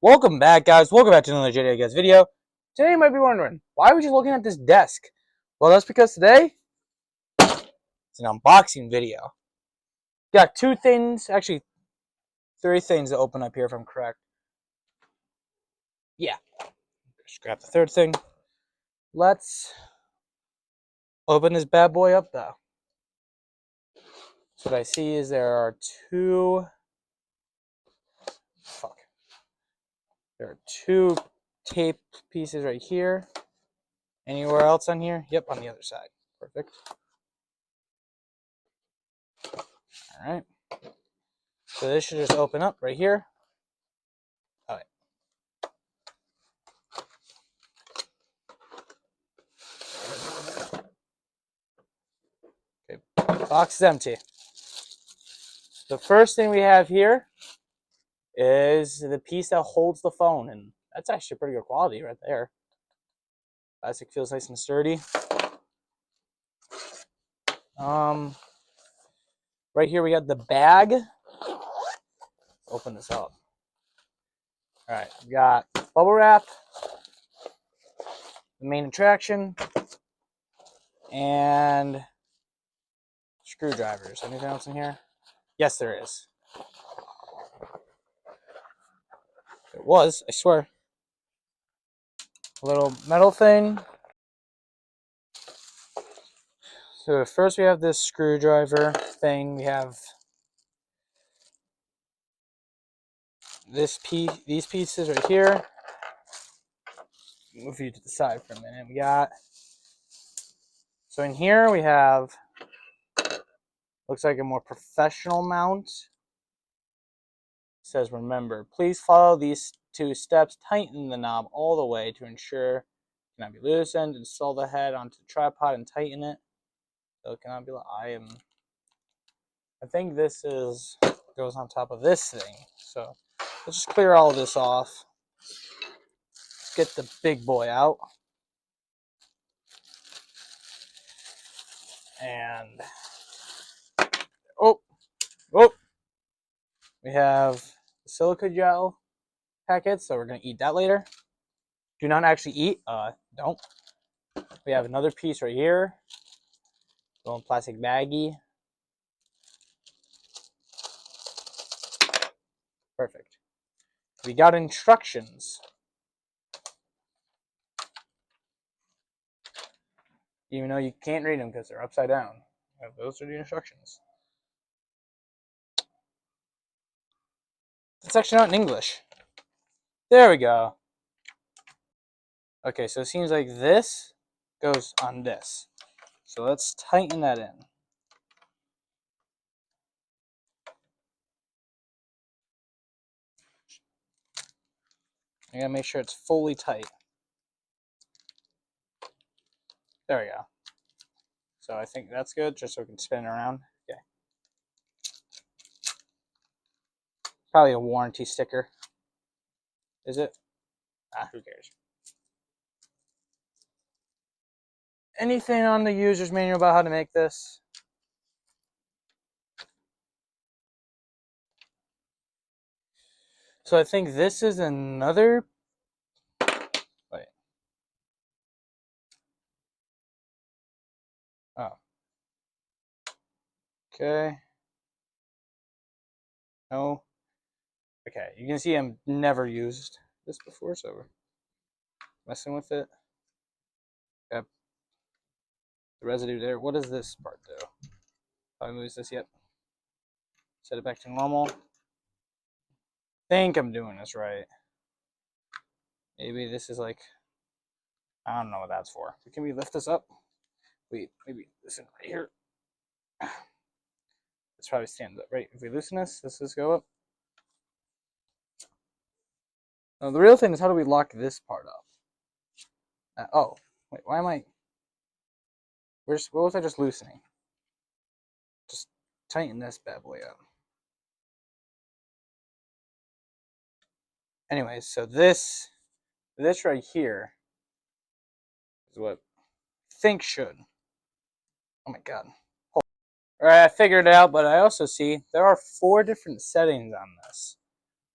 Welcome back, guys. Welcome back to another JDA Guys video. Today you might be wondering, why are we just looking at this desk? Well, that's because today, it's an unboxing video. Got two things, actually, three things to open up here if I'm correct. Yeah. Just grab the third thing. Let's open this bad boy up, though. So what I see is there are There are two tape pieces right here. Anywhere else on here? Yep, on the other side. Perfect. Alright. So this should just open up right here. Alright. Okay, box is empty. The first thing we have here is the piece that holds the phone, and that's actually pretty good quality right there. Plastic feels nice and sturdy. Right here we got the bag. Open this up. All right, we got bubble wrap, the main attraction, and screwdrivers. Anything else in here? Yes, there is. It was, I swear. A little metal thing. So first we have this screwdriver thing. We have these pieces right here. Move you to the side for a minute. So in here we have, looks like a more professional mount. It says, remember, please follow these 2 steps. Tighten the knob all the way to ensure it cannot be loosened. Install the head onto the tripod and tighten it so it cannot be. I think this goes on top of this thing. So let's just clear all this off. Let's get the big boy out. And oh, we have the silica gel packets, so we're gonna eat that later. Do not actually eat. Don't. We have another piece right here. Little plastic baggie. Perfect. We got instructions. Even though you can't read them because they're upside down. Those are the instructions. It's actually not in English. There we go. Okay, so it seems like this goes on this. So let's tighten that in. I gotta make sure it's fully tight. There we go. So I think that's good, just so we can spin it around. Okay. Probably a warranty sticker. Is it? Who cares? Anything on the user's manual about how to make this? So I think this is another. Wait. Oh. Okay. No. Okay, you can see I've never used this before, so we're messing with it. Got the residue there. What does this part do? Haven't used this yet. Set it back to normal. Think I'm doing this right. Maybe this is like, I don't know what that's for. Can we lift this up? Wait, maybe this right here. This probably stands up, right? If we loosen this, does this go up? Now, the real thing is, how do we lock this part up? Oh, wait, why am I? What was I just loosening? Just tighten this bad boy up. Anyways, so this right here is what I think should. Oh my god. Alright, I figured it out, but I also see there are 4 different settings on this.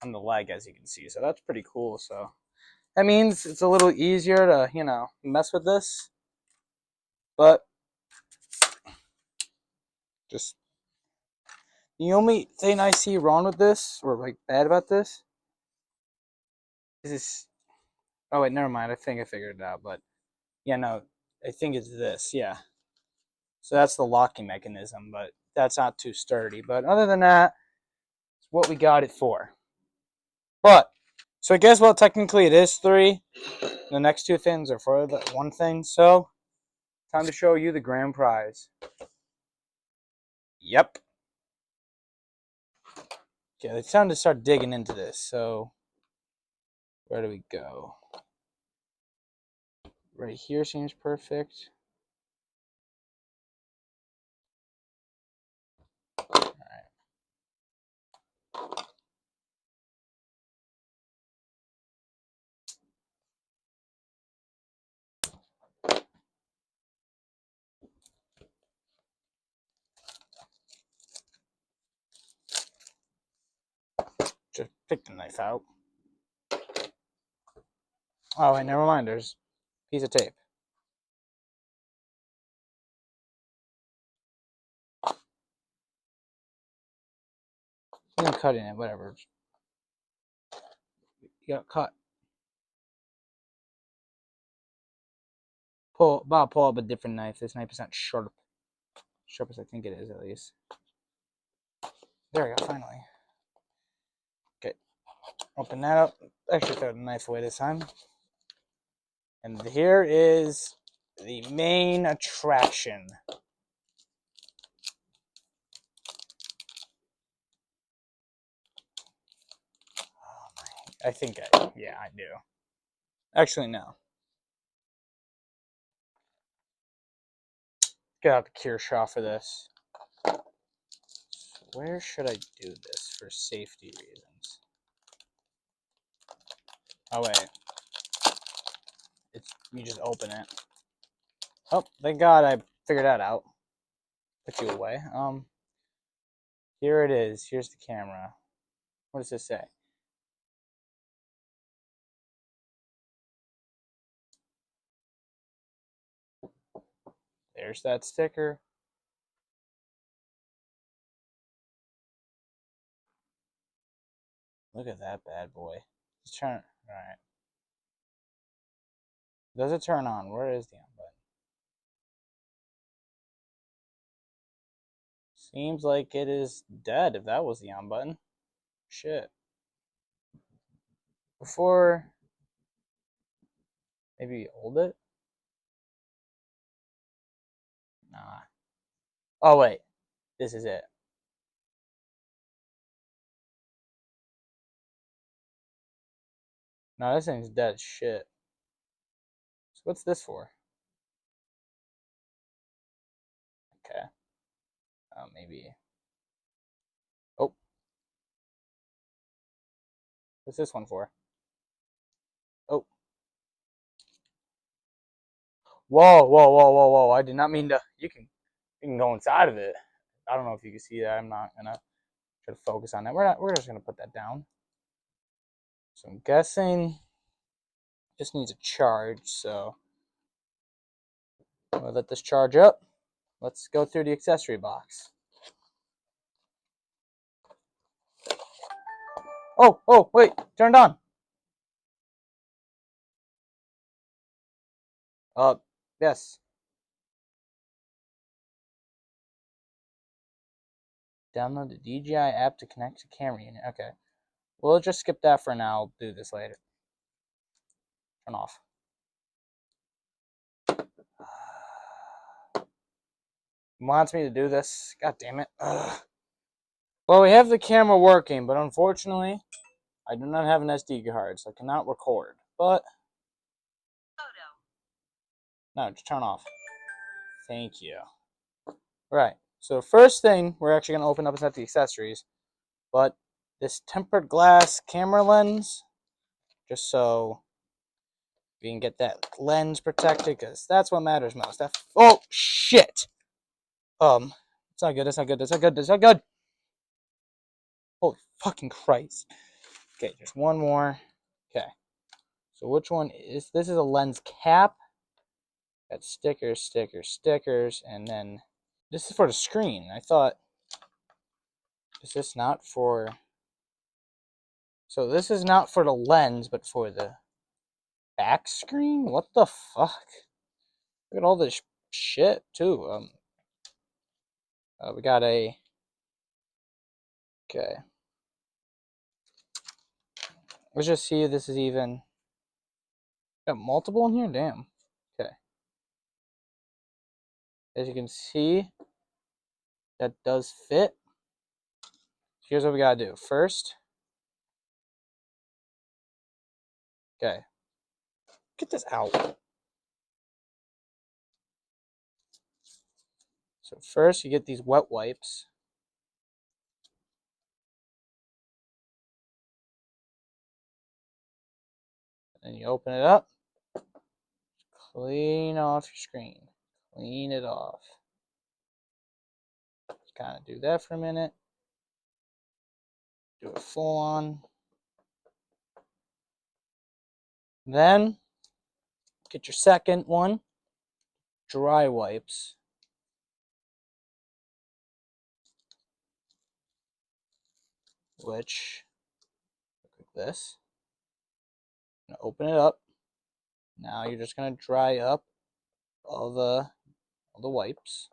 on the leg, as you can see. So that's pretty cool. So that means it's a little easier to, you know, mess with this. But just the only thing I see wrong with this, or like bad about this, is this. Oh wait, never mind. I think I figured it out. But yeah, no, I think it's this. Yeah. So that's the locking mechanism, but that's not too sturdy. But other than that, it's what we got it for. But so I guess, well, technically it is 3. The next 2 things are for the 1 thing. So time to show you the grand prize. Yep. Okay, it's time to start digging into this. So where do we go? Right here seems perfect. All right. Just pick the knife out. Oh, wait, never mind. There's a piece of tape. I'm cutting it, whatever. You got cut. Pull up a different knife. This knife is not sharp. Sharp as I think it is, at least. There we go, finally. Okay, open that up. Actually, throw the knife away this time. And here is the main attraction. I think yeah, I do. Actually, no. Get out the Kershaw for this. So where should I do this for safety reasons? Oh, wait. You just open it. Oh, thank God I figured that out. Put you away. Here it is. Here's the camera. What does this say? There's that sticker. Look at that bad boy. Just turn. All right. Does it turn on? Where is the on button? Seems like it is dead if that was the on button. Shit. Before. Maybe hold it? Nah. Oh, wait. This is it. No, this thing's dead as shit. So what's this for? Okay. Maybe. Oh. What's this one for? Oh. Whoa, whoa, whoa, whoa, whoa. I did not mean to. You can go inside of it. I don't know if you can see that. I'm not going to try to focus on that. We're just going to put that down. So I'm guessing just needs a charge, so we'll let this charge up. Let's go through the accessory box. Oh, wait, turned on. Yes. Download the DJI app to connect to camera unit. Okay. We'll just skip that for now. I'll do this later. Turn off. Wants me to do this. God damn it. Ugh. Well, we have the camera working, but unfortunately, I do not have an SD card, so I cannot record. But no, just turn off. Thank you. Right. So first thing we're actually going to open up is not the accessories, but this tempered glass camera lens, just so we can get that lens protected, because that's what matters most. Oh shit! It's not good. It's not good. It's not good. It's not good. Holy fucking Christ! Okay, just one more. Okay. So which one is this? Is a lens cap. Got stickers, stickers, stickers, and then this is for the screen. I thought, is this not for? So this is not for the lens, but for the back screen. What the fuck? Look at all this shit too. We got a. Okay. Let's just see if this is even. Got multiple in here? Damn. Okay. As you can see, that does fit. Here's what we gotta do. First, okay. Get this out. So first, you get these wet wipes. And you open it up. Clean off your screen. Clean it off. Just kind of do that for a minute. Do it full on. Then, get your second one. Dry wipes. Which, look like this. I'm gonna open it up. Now you're just gonna dry up all the wipes.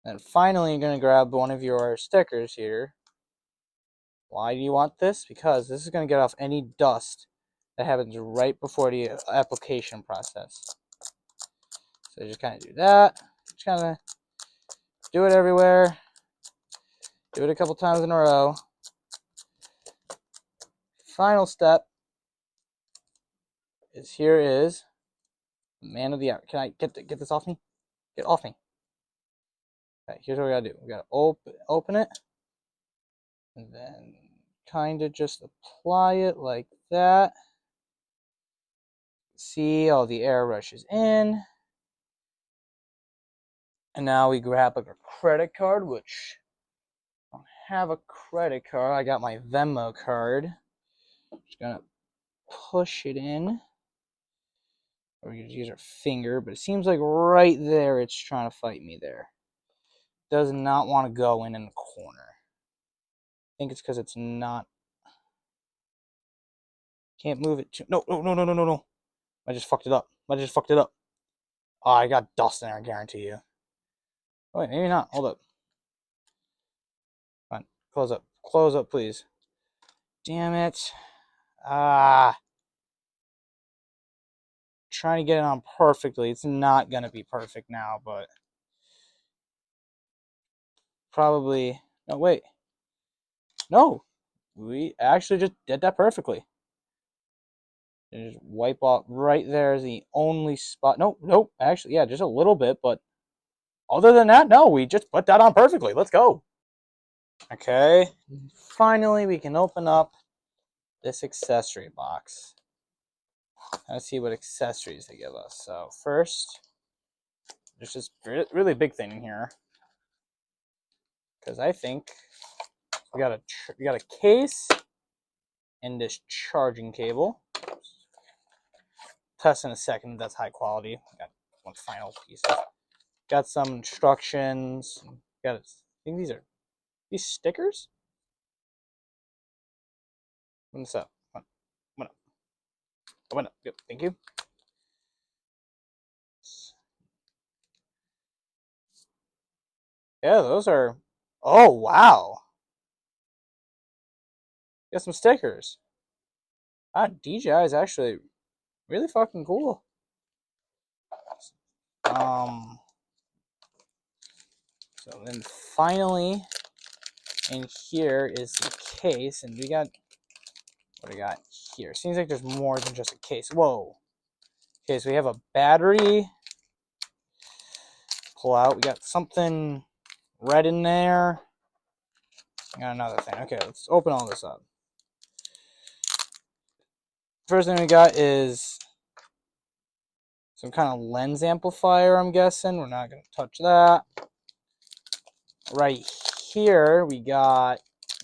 And finally, you're gonna grab one of your stickers here. Why do you want this? Because this is gonna get off any dust that happens right before the application process. So just kind of do that. Just kind of do it everywhere. Do it a couple times in a row. Final step is here is man of the hour. Can I get this off me? Get off me. Okay, here's what we gotta do. We gotta open it, and then kind of just apply it like that. See, all the air rushes in. And now we grab like a credit card, which I don't have a credit card. I got my Venmo card. Just gonna push it in. Or we could use our finger, but it seems like right there it's trying to fight me there. Does not want to go in the corner. I think it's because it's not. Can't move it too. No. I just fucked it up. Oh, I got dust in there, I guarantee you. Oh, wait, maybe not. Hold up. Come on. Close up. Close up, please. Damn it. Trying to get it on perfectly. It's not going to be perfect now, but probably. No, wait. No. We actually just did that perfectly. And just wipe off right there is the only spot. Nope. Actually, yeah, just a little bit, but other than that, no, we just put that on perfectly. Let's go. Okay. Finally, we can open up this accessory box. Let's see what accessories they give us. So first, there's this really big thing in here. Because I think we got a case and this charging cable. Test in a second. That's high quality. Got one final piece. Got some instructions. I think these stickers. Open this up. Open up. Good. Thank you. Yeah, those are. Oh wow. Got some stickers. DJI is actually really fucking cool. So then finally, in here is the case, and we got what do we got here? Seems like there's more than just a case. Whoa. Okay, so we have a battery. Pull out. We got something red in there. Got another thing. Okay, let's open all this up. First thing we got is some kind of lens amplifier, I'm guessing. We're not going to touch that. Right here, we got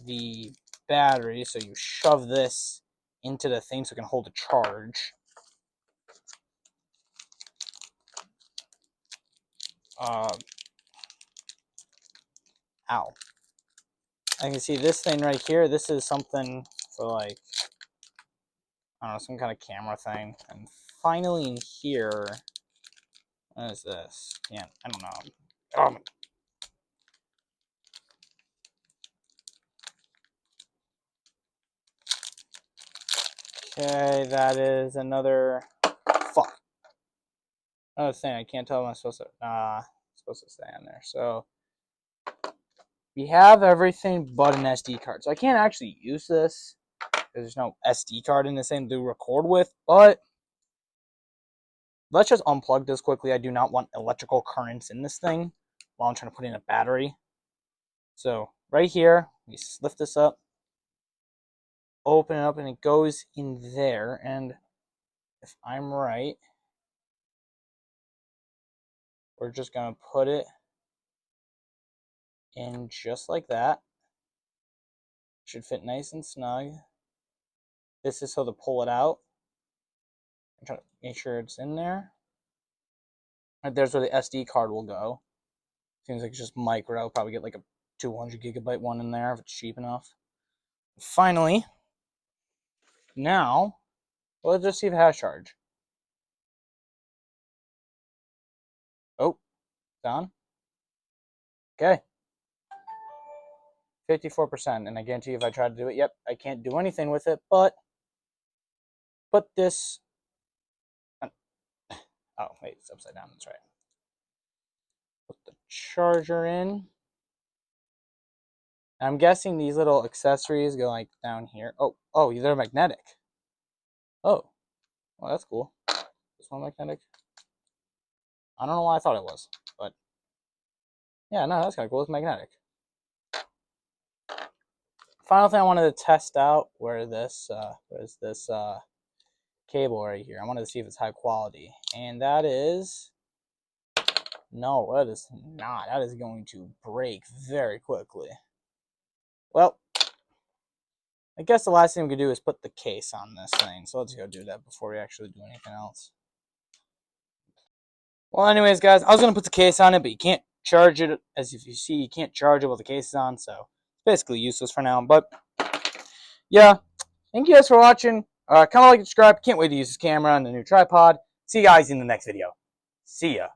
the battery, so you shove this into the thing so it can hold a charge. Ow. I can see this thing right here. This is something for, like, I don't know, some kind of camera thing. And finally in here, what is this? Yeah, I don't know. Okay, that is another, fuck. Another thing, I can't tell if I'm supposed to stay on there. So, we have everything but an SD card. So I can't actually use this, because there's no SD card in this thing to record with, but let's just unplug this quickly. I do not want electrical currents in this thing while I'm trying to put in a battery. So, right here, we lift this up, open it up, and it goes in there. And if I'm right, we're just going to put it in just like that. Should fit nice and snug. This is so to pull it out. I'm trying to make sure it's in there. Right there's where the SD card will go. Seems like it's just micro. I'll probably get like a 200 gigabyte one in there if it's cheap enough. Finally, now, let's just see if it has charge. Oh, done. Okay. 54%, and I guarantee you if I try to do it, yep, I can't do anything with it, but put this, oh, wait, it's upside down, that's right. Put the charger in. I'm guessing these little accessories go like down here. Oh, they're magnetic. Oh, well, that's cool. This one magnetic. I don't know why I thought it was, but yeah, no, that's kind of cool. It's magnetic. Final thing I wanted to test out where's this cable right here. I wanted to see if it's high quality, and that is no, that is not. That is going to break very quickly. Well, I guess the last thing we could do is put the case on this thing. So let's go do that before we actually do anything else. Well, anyways, guys, I was going to put the case on it, but you can't charge it. As if you see, you can't charge it while the case is on. So it's basically useless for now. But yeah, thank you guys for watching. Comment, like, subscribe. Can't wait to use this camera and the new tripod. See you guys in the next video. See ya.